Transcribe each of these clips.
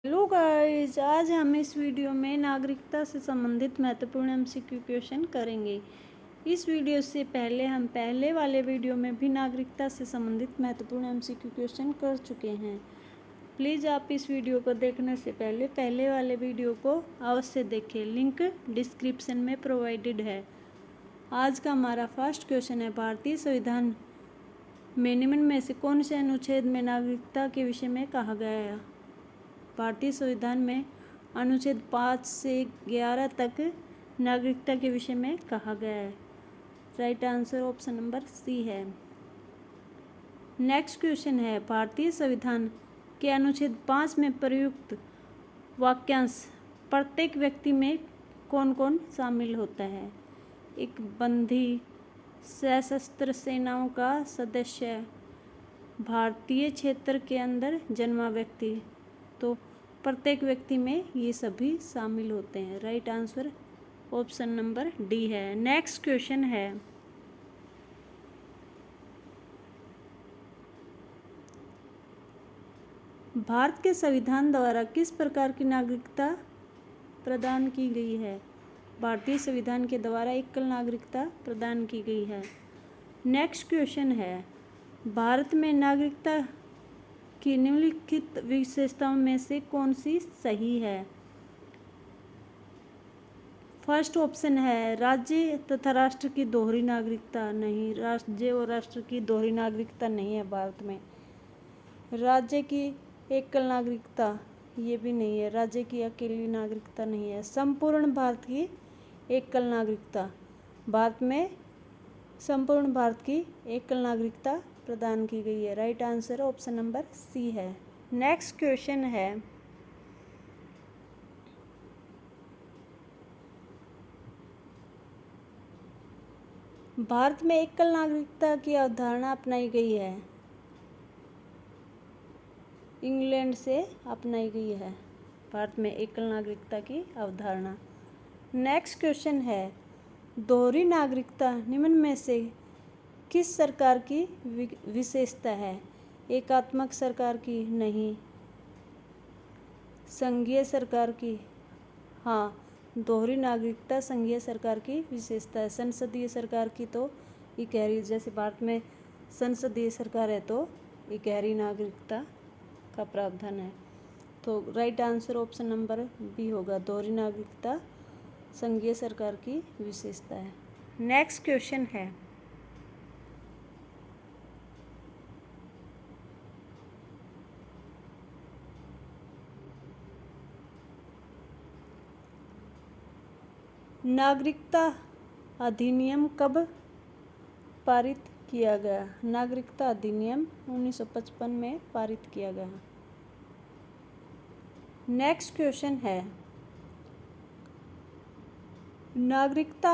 Hello guys, आज हम इस वीडियो में नागरिकता से संबंधित महत्वपूर्ण एमसीक्यू क्वेश्चन करेंगे। इस वीडियो से पहले हम पहले वाले वीडियो में भी नागरिकता से संबंधित महत्वपूर्ण एमसीक्यू क्वेश्चन कर चुके हैं। प्लीज़ आप इस वीडियो को देखने से पहले पहले वाले वीडियो को अवश्य देखें, लिंक डिस्क्रिप्शन में प्रोवाइडेड है। आज का हमारा फर्स्ट क्वेश्चन है, भारतीय संविधान में निम्न में से कौन से अनुच्छेद में नागरिकता के विषय में कहा गया है? भारतीय संविधान में अनुच्छेद 5 से 11 तक नागरिकता के विषय में कहा गया है। Right answer option number C है। नेक्स्ट क्वेश्चन है, भारतीय संविधान के अनुच्छेद 5 में प्रयुक्त वाक्यांश प्रत्येक व्यक्ति में कौन कौन शामिल होता है? एक बंदी, सशस्त्र सेनाओं का सदस्य, भारतीय क्षेत्र के अंदर जन्मा व्यक्ति। तो प्रत्येक व्यक्ति में ये सभी शामिल होते हैं। Right answer option number D है। नेक्स्ट क्वेश्चन है, भारत के संविधान द्वारा किस प्रकार की नागरिकता प्रदान की गई है? भारतीय संविधान के द्वारा एकल नागरिकता प्रदान की गई है। नेक्स्ट क्वेश्चन है, भारत में नागरिकता की निम्नलिखित विशेषताओं में से कौन सी सही है? फर्स्ट ऑप्शन है, राज्य तथा राष्ट्र की दोहरी नागरिकता नहीं, राज्य और राष्ट्र की दोहरी नागरिकता नहीं है भारत में। राज्य की एकल नागरिकता ये भी नहीं है, राज्य की अकेली नागरिकता नहीं है। संपूर्ण भारत की एकल नागरिकता, भारत में संपूर्ण भारत की एकल नागरिकता प्रदान की गई है। Right answer option number C है। नेक्स्ट क्वेश्चन है, भारत में एकल नागरिकता की अवधारणा अपनाई गई है, इंग्लैंड से अपनाई गई है भारत में एकल नागरिकता की अवधारणा। नेक्स्ट क्वेश्चन है, दोहरी नागरिकता निम्न में से किस सरकार की विशेषता है? एकात्मक सरकार की नहीं, संघीय सरकार की हाँ, दोहरी नागरिकता संघीय सरकार की विशेषता है। संसदीय सरकार की तो इकहरी, जैसे भारत में संसदीय सरकार है तो इकहरी नागरिकता का प्रावधान है। तो right answer option number B होगा, दोहरी नागरिकता संघीय सरकार की विशेषता है। नेक्स्ट क्वेश्चन है, नागरिकता अधिनियम कब पारित किया गया? नागरिकता अधिनियम 1955 में पारित किया गया। नेक्स्ट क्वेश्चन है, नागरिकता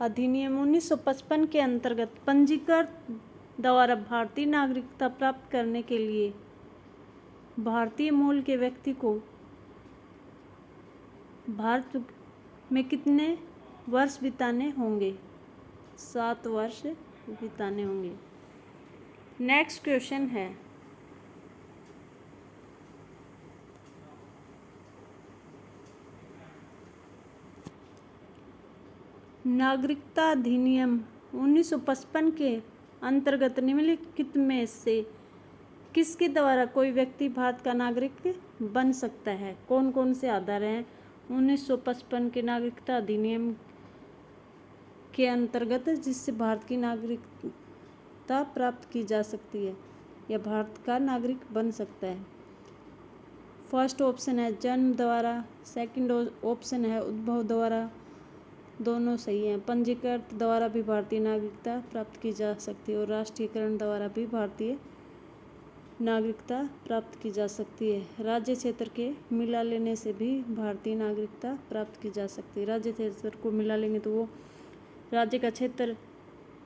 अधिनियम 1955 के अंतर्गत पंजीकृत द्वारा भारतीय नागरिकता प्राप्त करने के लिए भारतीय मूल के व्यक्ति को भारत में कितने वर्ष बिताने होंगे? 7 वर्ष बिताने होंगे। नेक्स्ट क्वेश्चन है, नागरिकता अधिनियम 1955 के अंतर्गत निम्नलिखित में से किसके द्वारा कोई व्यक्ति भारत का नागरिक बन सकता है? कौन कौन से आधार हैं 1955 के नागरिकता अधिनियम के अंतर्गत जिससे भारत की नागरिकता प्राप्त की जा सकती है या भारत का नागरिक बन सकता है? फर्स्ट ऑप्शन है जन्म द्वारा, सेकंड ऑप्शन है उद्भव द्वारा, दोनों सही हैं। पंजीकृत द्वारा भी भारतीय नागरिकता प्राप्त की जा सकती है और राष्ट्रीयकरण द्वारा भी भारतीय नागरिकता प्राप्त की जा सकती है। राज्य क्षेत्र के मिला लेने से भी भारतीय नागरिकता प्राप्त की जा सकती है। राज्य क्षेत्र को मिला लेंगे तो वो राज्य का क्षेत्र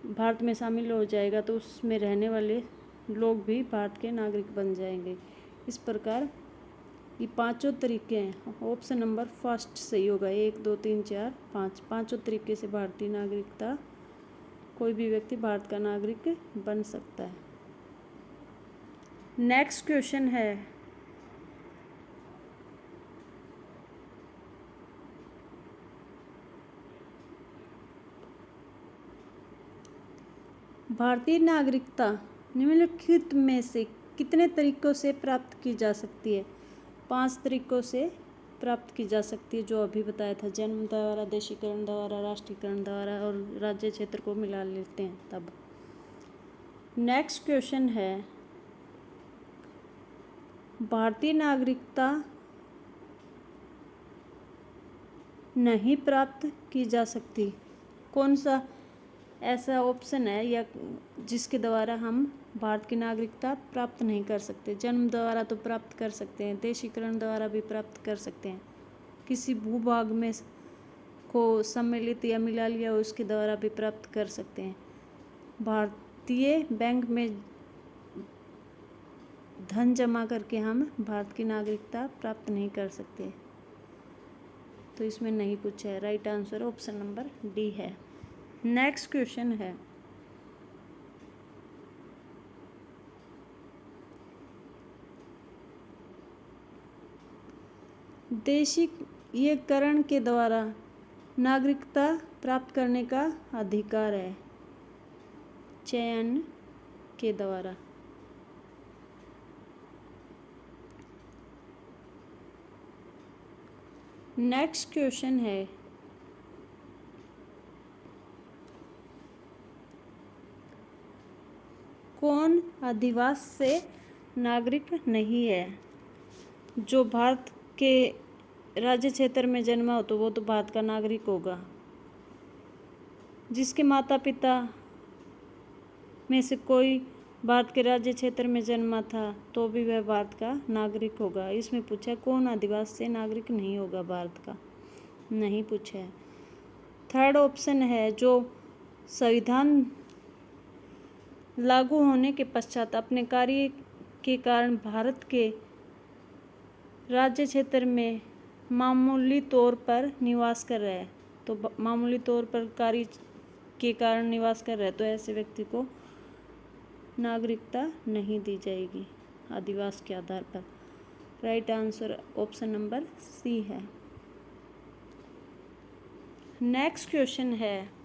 भारत में शामिल हो जाएगा, तो उसमें रहने वाले लोग भी भारत के नागरिक बन जाएंगे। इस प्रकार ये पांचों तरीके हैं। ऑप्शन नंबर फर्स्ट सही होगा, 1 2 3 4 5 पांचों तरीके से भारतीय नागरिकता कोई भी व्यक्ति भारत का नागरिक बन सकता है। नेक्स्ट क्वेश्चन है, भारतीय नागरिकता निम्नलिखित में से कितने तरीकों से प्राप्त की जा सकती है? 5 तरीकों से प्राप्त की जा सकती है, जो अभी बताया था। जन्म द्वारा, देशीकरण द्वारा, राष्ट्रीयकरण द्वारा और राज्य क्षेत्र को मिला लेते हैं तब। नेक्स्ट क्वेश्चन है, भारतीय नागरिकता नहीं प्राप्त की जा सकती। कौन सा ऐसा ऑप्शन है या जिसके द्वारा हम भारत की नागरिकता प्राप्त नहीं कर सकते? जन्म द्वारा तो प्राप्त कर सकते हैं, देशीकरण द्वारा भी प्राप्त कर सकते हैं, किसी भूभाग में को सम्मिलित या मिला लिया उसके द्वारा भी प्राप्त कर सकते हैं। भारतीय बैंक में धन जमा करके हम भारत की नागरिकता प्राप्त नहीं कर सकते, तो इसमें नहीं पूछा है। Right answer option number D है। नेक्स्ट क्वेश्चन है, देशीकरण के द्वारा नागरिकता प्राप्त करने का अधिकार है, चयन के द्वारा। नेक्स्ट क्वेश्चन है, कौन अधिवास से नागरिक नहीं है? जो भारत के राज्य क्षेत्र में जन्मा हो तो वो तो भारत का नागरिक होगा। जिसके माता पिता में से कोई भारत के राज्य क्षेत्र में जन्मा था तो भी वह भारत का नागरिक होगा। इसमें पूछा कौन अधिवास से नागरिक नहीं होगा भारत का, नहीं पूछा है। थर्ड ऑप्शन है, जो संविधान लागू होने के पश्चात अपने कार्य के कारण भारत के राज्य क्षेत्र में मामूली तौर पर निवास कर रहा है, तो मामूली तौर पर कार्य के कारण निवास कर रहा है तो ऐसे व्यक्ति को नागरिकता नहीं दी जाएगी अधिवास के आधार पर। Right answer option number C है। नेक्स्ट क्वेश्चन है,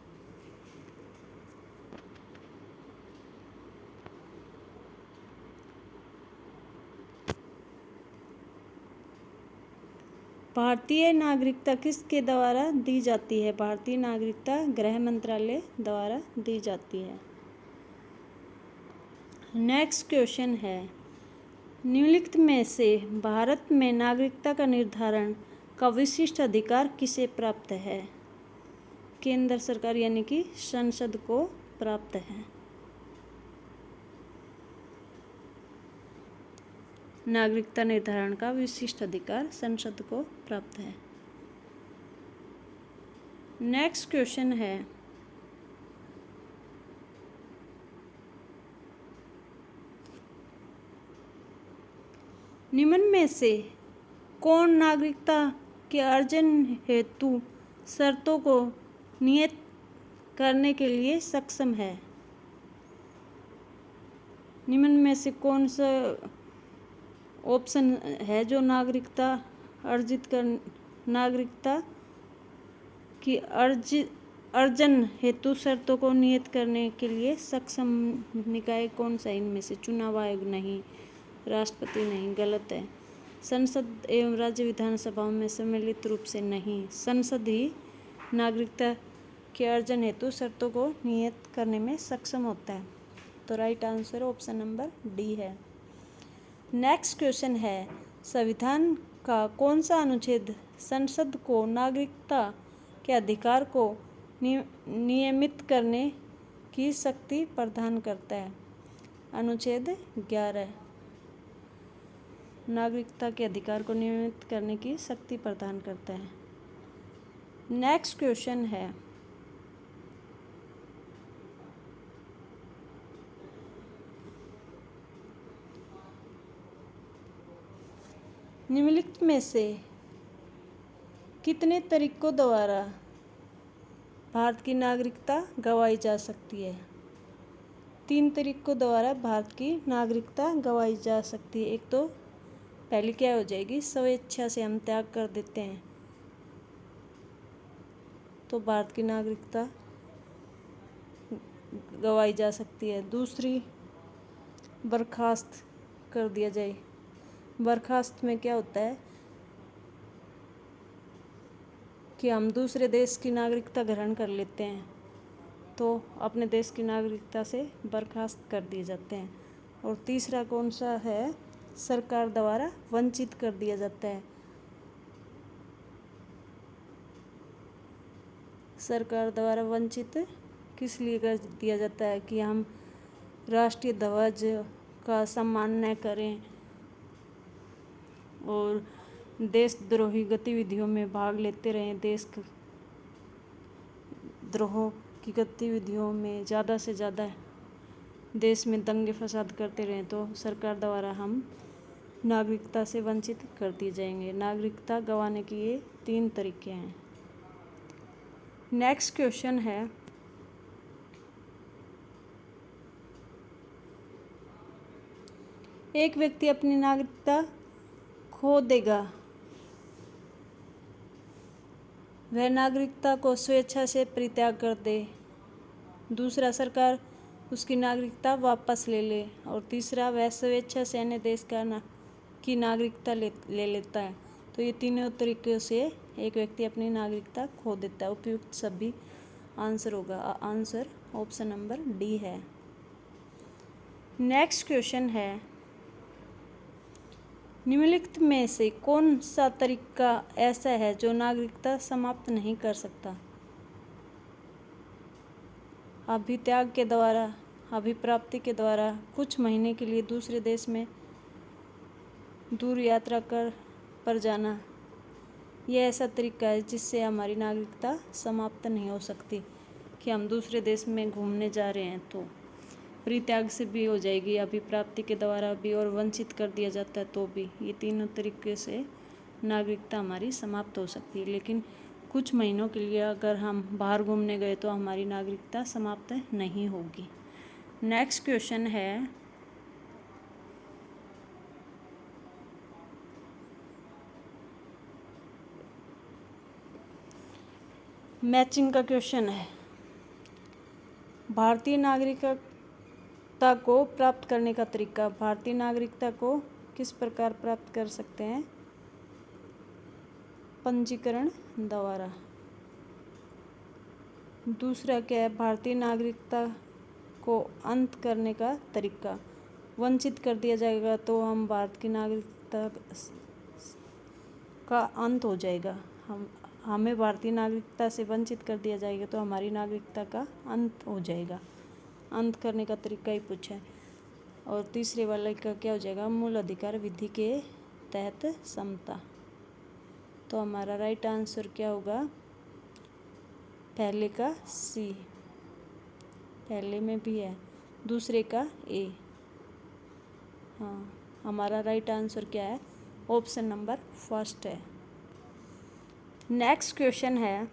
भारतीय नागरिकता किसके द्वारा दी जाती है? भारतीय नागरिकता गृह मंत्रालय द्वारा दी जाती है। नेक्स्ट क्वेश्चन है, निम्नलिखित में से भारत में नागरिकता का निर्धारण का विशिष्ट अधिकार किसे प्राप्त है? केंद्र सरकार यानी कि संसद को प्राप्त है। नागरिकता निर्धारण का विशिष्ट अधिकार संसद को प्राप्त है। नेक्स्ट क्वेश्चन है, निम्न में से कौन नागरिकता के अर्जन हेतु शर्तों को नियत करने के लिए सक्षम है? निम्न में से कौन सा ऑप्शन है जो नागरिकता की अर्जन हेतु शर्तों को नियत करने के लिए सक्षम निकाय कौन सा? इनमें से चुनाव आयोग नहीं, राष्ट्रपति नहीं, गलत है। संसद एवं राज्य विधानसभाओं में सम्मिलित रूप से नहीं, संसद ही नागरिकता के अर्जन हेतु शर्तों को नियत करने में सक्षम होता है, तो right answer option number D है। नेक्स्ट क्वेश्चन है, संविधान का कौन सा अनुच्छेद संसद को नागरिकता के अधिकार को नियमित करने की शक्ति प्रदान करता है? अनुच्छेद 11 नागरिकता के अधिकार को नियमित करने की शक्ति प्रदान करता है। नेक्स्ट क्वेश्चन है, निम्नलिखित में से कितने तरीकों द्वारा भारत की नागरिकता गंवाई जा सकती है? 3 तरीकों द्वारा भारत की नागरिकता गंवाई जा सकती है। एक तो पहली क्या हो जाएगी, स्वेच्छा से हम त्याग कर देते हैं तो भारत की नागरिकता गवाई जा सकती है। दूसरी, बर्खास्त कर दिया जाए। बर्खास्त में क्या होता है कि हम दूसरे देश की नागरिकता ग्रहण कर लेते हैं तो अपने देश की नागरिकता से बर्खास्त कर दिए जाते हैं। और तीसरा कौन सा है, सरकार द्वारा वंचित कर दिया जाता है। सरकार द्वारा वंचित किस लिए कर दिया जाता है कि हम राष्ट्रीय ध्वज का सम्मान न करें और देशद्रोही गतिविधियों में भाग लेते रहें, द्रोह की गतिविधियों में ज़्यादा से ज़्यादा देश में दंगे फसाद करते रहें तो सरकार द्वारा हम नागरिकता से वंचित कर दिए जाएंगे। नागरिकता गंवाने के ये 3 तरीके हैं। नेक्स्ट क्वेश्चन है, एक व्यक्ति अपनी नागरिकता खो देगा, वह नागरिकता को स्वेच्छा से परित्याग कर दे। दूसरा, सरकार उसकी नागरिकता वापस ले ले। और तीसरा, वह स्वेच्छा से अन्य देश की नागरिकता ले लेता है। तो ये तीनों तरीके से एक व्यक्ति अपनी नागरिकता खो देता है। उपयुक्त सभी आंसर होगा। आंसर ऑप्शन नंबर डी है। नेक्स्ट क्वेश्चन है, निम्नलिखित में से कौन सा तरीका ऐसा है जो नागरिकता समाप्त नहीं कर सकता? अभित्याग के द्वारा, अभिप्राप्ति के द्वारा, कुछ महीने के लिए दूसरे देश में दूर यात्रा पर जाना, यह ऐसा तरीका है जिससे हमारी नागरिकता समाप्त नहीं हो सकती। कि हम दूसरे देश में घूमने जा रहे हैं तो परित्याग से भी हो जाएगी, अभिप्राप्ति के द्वारा भी, और वंचित कर दिया जाता है तो भी। ये तीनों तरीके से नागरिकता हमारी समाप्त हो सकती है। लेकिन कुछ महीनों के लिए अगर हम बाहर घूमने गए तो हमारी नागरिकता समाप्त नहीं होगी। नेक्स्ट क्वेश्चन है, मैचिंग का क्वेश्चन है। भारतीय नागरिकता को प्राप्त करने का तरीका। भारतीय नागरिकता को किस प्रकार प्राप्त कर सकते हैं? पंजीकरण द्वारा। दूसरा क्या है, भारतीय नागरिकता को अंत करने का तरीका। वंचित कर दिया जाएगा तो हम भारत की नागरिकता का अंत हो जाएगा। हमें भारतीय नागरिकता से वंचित कर दिया जाएगा तो हमारी नागरिकता का अंत हो जाएगा। अंत करने का तरीका ही पूछा है। और तीसरे वाले का क्या हो जाएगा, मूल अधिकार विधि के तहत समता। तो हमारा राइट आंसर क्या होगा, पहले का सी, पहले में भी है, दूसरे का ए। हाँ, हमारा राइट आंसर क्या है, ऑप्शन नंबर फर्स्ट है। नेक्स्ट क्वेश्चन है,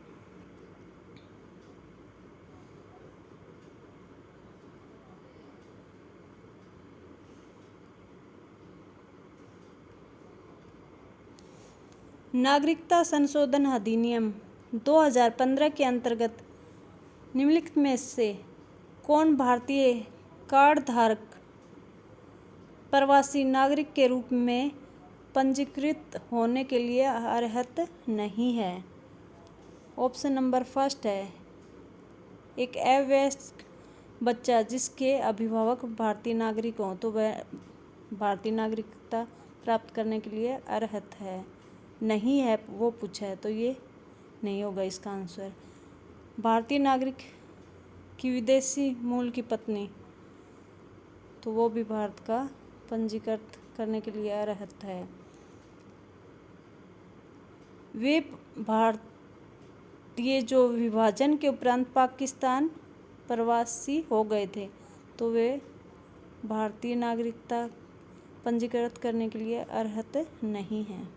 नागरिकता संशोधन अधिनियम 2015 के अंतर्गत निम्नलिखित में से कौन भारतीय कार्ड धारक प्रवासी नागरिक के रूप में पंजीकृत होने के लिए अर्हत नहीं है? ऑप्शन नंबर फर्स्ट है, एक अवयस्क बच्चा जिसके अभिभावक भारतीय नागरिक हों तो वह भारतीय नागरिकता प्राप्त करने के लिए अर्हत है। नहीं है वो पूछा है तो ये नहीं होगा इसका आंसर। भारतीय नागरिक की विदेशी मूल की पत्नी, तो वो भी भारत का पंजीकृत करने के लिए अर्हत है। वे भारतीय जो विभाजन के उपरांत पाकिस्तान प्रवासी हो गए थे तो वे भारतीय नागरिकता पंजीकृत करने के लिए अर्हत नहीं हैं।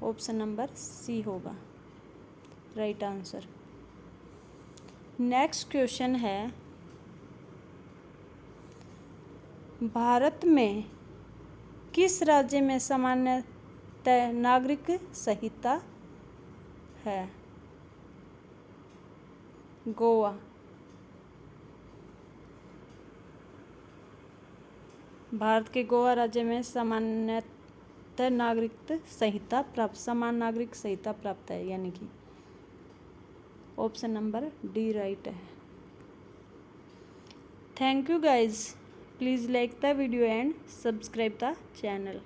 ऑप्शन नंबर सी होगा राइट आंसर। नेक्स्ट क्वेश्चन है, भारत में किस राज्य में सामान्यतः नागरिक संहिता है? गोवा, भारत के गोवा राज्य में सामान्यतः नागरिक संहिता प्राप्त है, यानी कि ऑप्शन नंबर डी राइट है। Thank you guys, please like the video and subscribe the channel.